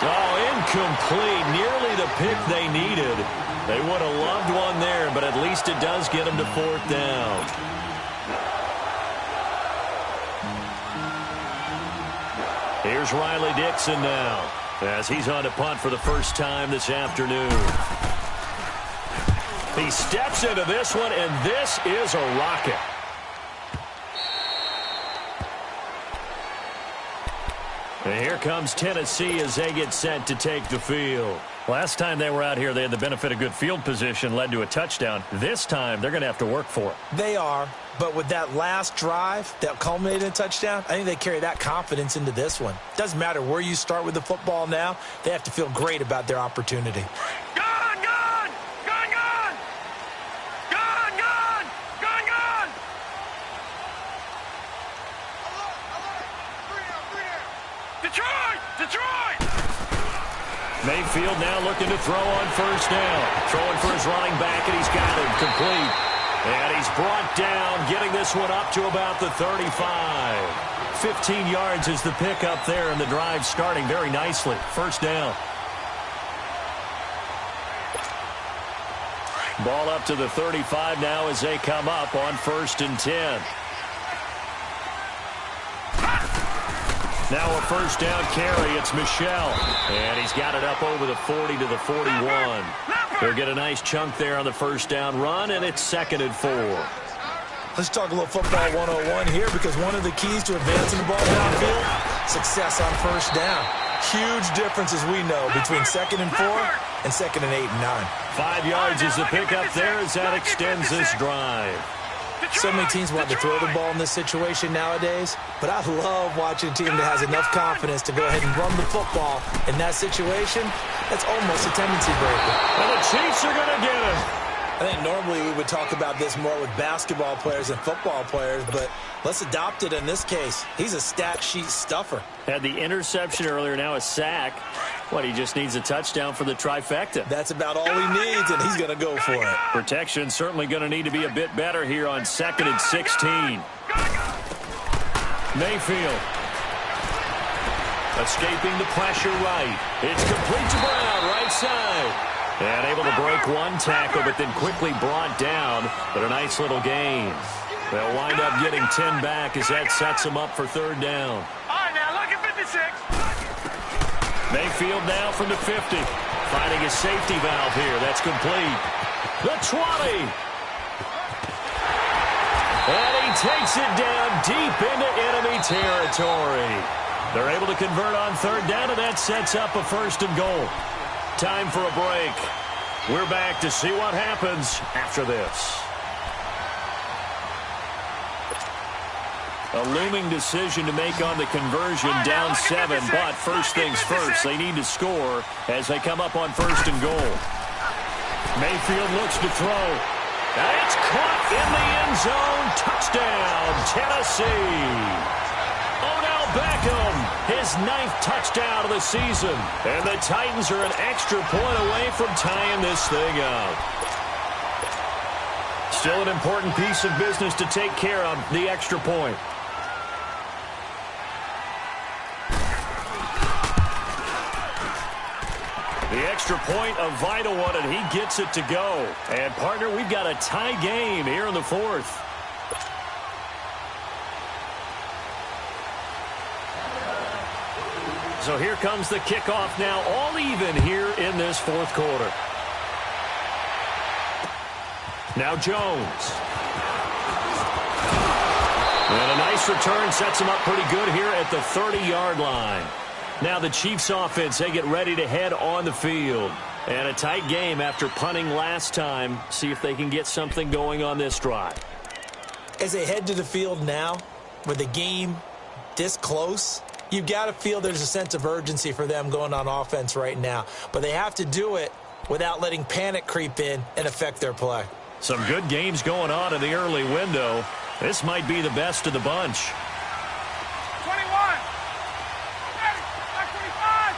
Oh, incomplete. Nearly the pick they needed. They would have loved one there, but at least it does get them to 4th down. Here's Riley Dixon now, as he's on to punt for the first time this afternoon. He steps into this one, and this is a rocket. And here comes Tennessee as they get set to take the field. Last time they were out here, they had the benefit of good field position, led to a touchdown. This time, they're going to have to work for it. They are, but with that last drive that culminated in a touchdown, I think they carry that confidence into this one. Doesn't matter where you start with the football now, they have to feel great about their opportunity. Mayfield now looking to throw on first down. Throwing for his running back, and he's got him complete. And he's brought down, getting this one up to about the 35. 15 yards is the pickup there, and the drive starting very nicely. First down. Ball up to the 35 now as they come up on 1st and 10. Now a first down carry. It's Michel. And he's got it up over the 40 to the 41. He'll get a nice chunk there on the first down run, and it's 2nd and 4. Let's talk a little football 101 here, because one of the keys to advancing the ball downfield, success on first down. Huge difference, as we know, between 2nd and 4 and 2nd and 8 and 9. 5 yards is the pickup there as that extends this drive. So many teams want to throw the ball in this situation nowadays, but I love watching a team that has enough confidence to go ahead and run the football in that situation. That's almost a tendency breaker. And the Chiefs are going to get it. I think normally we would talk about this more with basketball players and football players, but let's adopt it in this case. He's a stat sheet stuffer. Had the interception earlier, now a sack. What, he just needs a touchdown for the trifecta. That's about all he needs, and he's going to go for it. Protection certainly going to need to be a bit better here on 2nd and 16. Mayfield. Escaping the pressure right. It's complete to Brown, right side. And able to break one tackle, but then quickly brought down. But a nice little gain. They'll wind up getting 10 back as that sets them up for 3rd down. All right, now look at 56. Mayfield now from the 50. Finding a safety valve here. That's complete. The 20. And he takes it down deep into enemy territory. They're able to convert on 3rd down, and that sets up a 1st and goal. Time for a break. We're back to see what happens after this. A looming decision to make on the conversion, down 7, but first things first, they need to score as they come up on 1st and goal. Mayfield looks to throw. And it's caught in the end zone. Touchdown, Tennessee. Odell Beckham, his 9th touchdown of the season. And the Titans are an extra point away from tying this thing up. Still an important piece of business to take care of, the extra point. The extra point, a vital one, and he gets it to go. And, partner, we've got a tie game here in the 4th. So here comes the kickoff now, all even here in this 4th quarter. Now Jones. And a nice return sets him up pretty good here at the 30-yard line. Now the Chiefs offense, they get ready to head on the field. And a tight game after punting last time. See if they can get something going on this drive. As they head to the field now, with the game this close, you've got to feel there's a sense of urgency for them going on offense right now. But they have to do it without letting panic creep in and affect their play. Some good games going on in the early window. This might be the best of the bunch. 21. Ready. Back 25.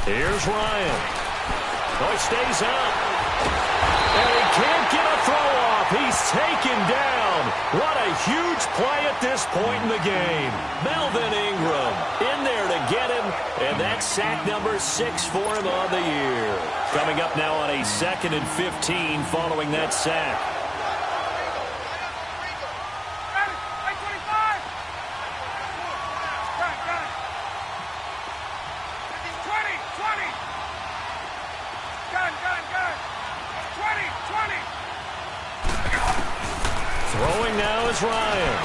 11. Here's Ryan. Oh, he stays out. And he can't get a throw off. He's taken down. What a huge play at this point in the game. Melvin Ingram in there to get him. And that's sack number 6 for him on the year. Coming up now on a 2nd and 15 following that sack. Ready. Back 25. Gun. 20. 20. Gun. 20. 20. Throwing now is Ryan.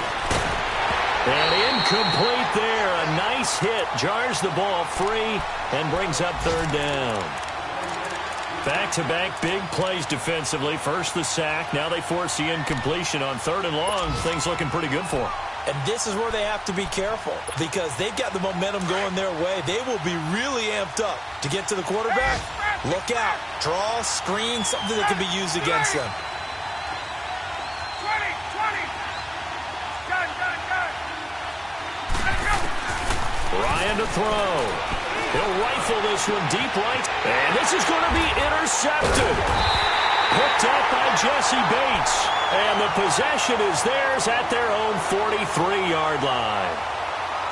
And incomplete there. A nice hit. Jars the ball free and brings up third down. Back-to-back big plays defensively. First the sack. Now they force the incompletion on third and long. Things looking pretty good for them. And this is where they have to be careful because they've got the momentum going their way. They will be really amped up to get to the quarterback. Look out. Draw, screen, something that can be used against them. 20. Gun. Let it go. Ryan to throw. He'll rifle this one deep right. And this is going to be intercepted. Picked up by Jesse Bates. And the possession is theirs at their own 43-yard line.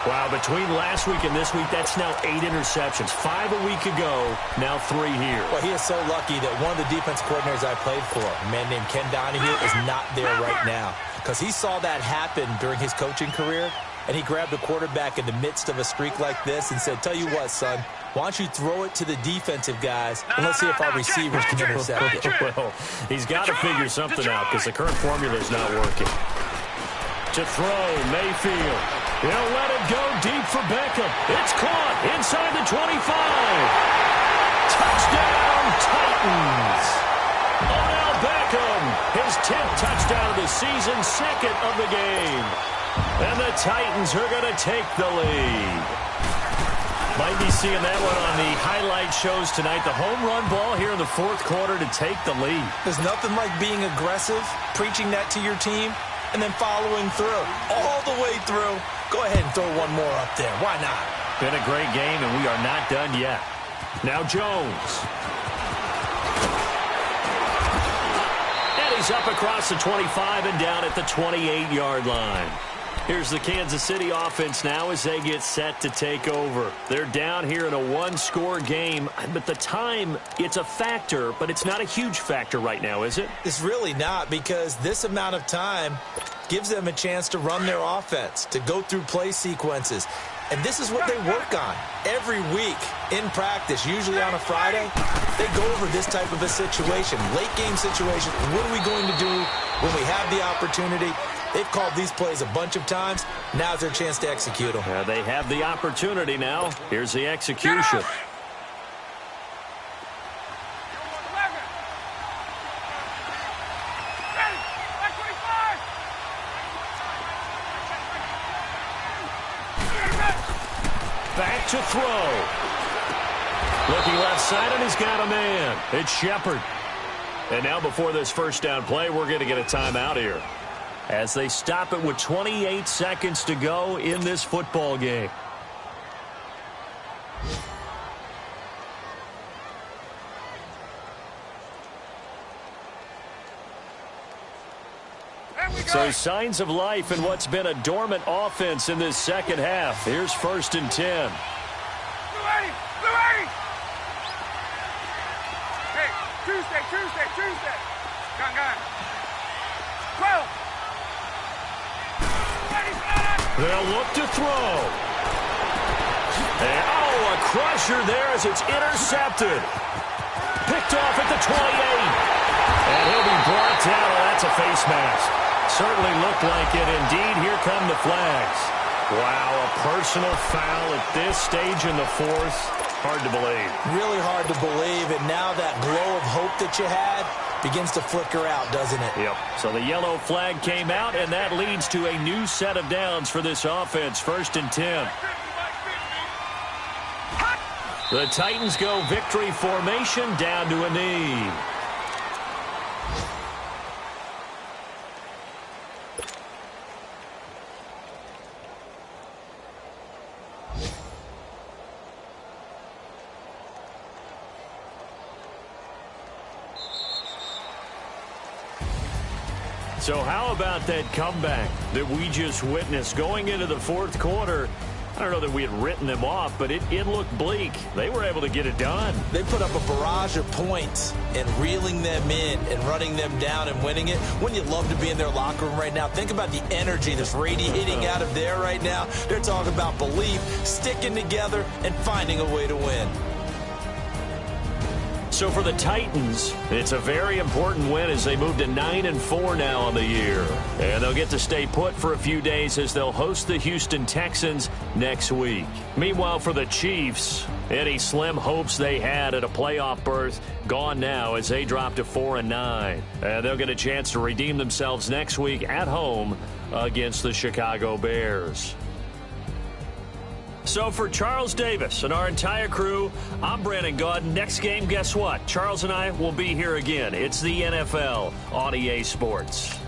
Wow, between last week and this week, that's now 8 interceptions. 5 a week ago, now 3 here. Well, he is so lucky that one of the defense coordinators I played for, a man named Ken Donahue, is not there right now. Because he saw that happen during his coaching career, and he grabbed the quarterback in the midst of a streak like this and said, tell you what, son, why don't you throw it to the defensive guys, and let's see if our receivers can intercept it. Well, he's got to figure something out because the current formula is not working. To throw, Mayfield. He'll let it go deep for Beckham. It's caught inside the 25. Touchdown, Titans. Odell Beckham, his 10th touchdown of the season, 2nd of the game. And the Titans are going to take the lead. Might be seeing that one on the highlight shows tonight. The home run ball here in the 4th quarter to take the lead. There's nothing like being aggressive, preaching that to your team, and then following through. All the way through. Go ahead and throw one more up there. Why not? Been a great game, and we are not done yet. Now Jones. And he's up across the 25 and down at the 28-yard line. Here's the Kansas City offense now as they get set to take over. They're down here in a one-score game, but the time, it's a factor, but it's not a huge factor right now, is it? It's really not, because this amount of time gives them a chance to run their offense, to go through play sequences. And this is what they work on every week in practice, usually on a Friday. They go over this type of a situation, late-game situation. What are we going to do when we have the opportunity? They've called these plays a bunch of times. Now's their chance to execute them. Yeah, they have the opportunity now. Here's the execution. Back to throw. Looking left side, and he's got a man. It's Shepard. And now before this first down play, we're going to get a timeout here, as they stop it with 28 seconds to go in this football game. So signs of life in what's been a dormant offense in this second half. Here's 1st and 10. Blue 80! Hey, Tuesday. Gun. 12. They'll look to throw. And, a crusher there as it's intercepted. Picked off at the 28. And he'll be brought down. Oh, that's a face mask. Certainly looked like it. Indeed, here come the flags. Wow, a personal foul at this stage in the 4th. Hard to believe. Really hard to believe. And now that glow of hope that you had begins to flicker out, doesn't it? Yep. So the yellow flag came out, and that leads to a new set of downs for this offense. 1st and 10. The Titans go victory formation down to a knee. So how about that comeback that we just witnessed going into the 4th quarter? I don't know that we had written them off, but it looked bleak. They were able to get it done. They put up a barrage of points and reeling them in and running them down and winning it. Wouldn't you love to be in their locker room right now? Think about the energy that's radiating out of there right now. They're talking about belief, sticking together, and finding a way to win. So for the Titans, it's a very important win as they move to 9-4 now on the year. And they'll get to stay put for a few days as they'll host the Houston Texans next week. Meanwhile, for the Chiefs, any slim hopes they had at a playoff berth gone now as they drop to 4-9. And they'll get a chance to redeem themselves next week at home against the Chicago Bears. So for Charles Davis and our entire crew, I'm Brandon Gaudin. Next game, guess what? Charles and I will be here again. It's the NFL on EA Sports.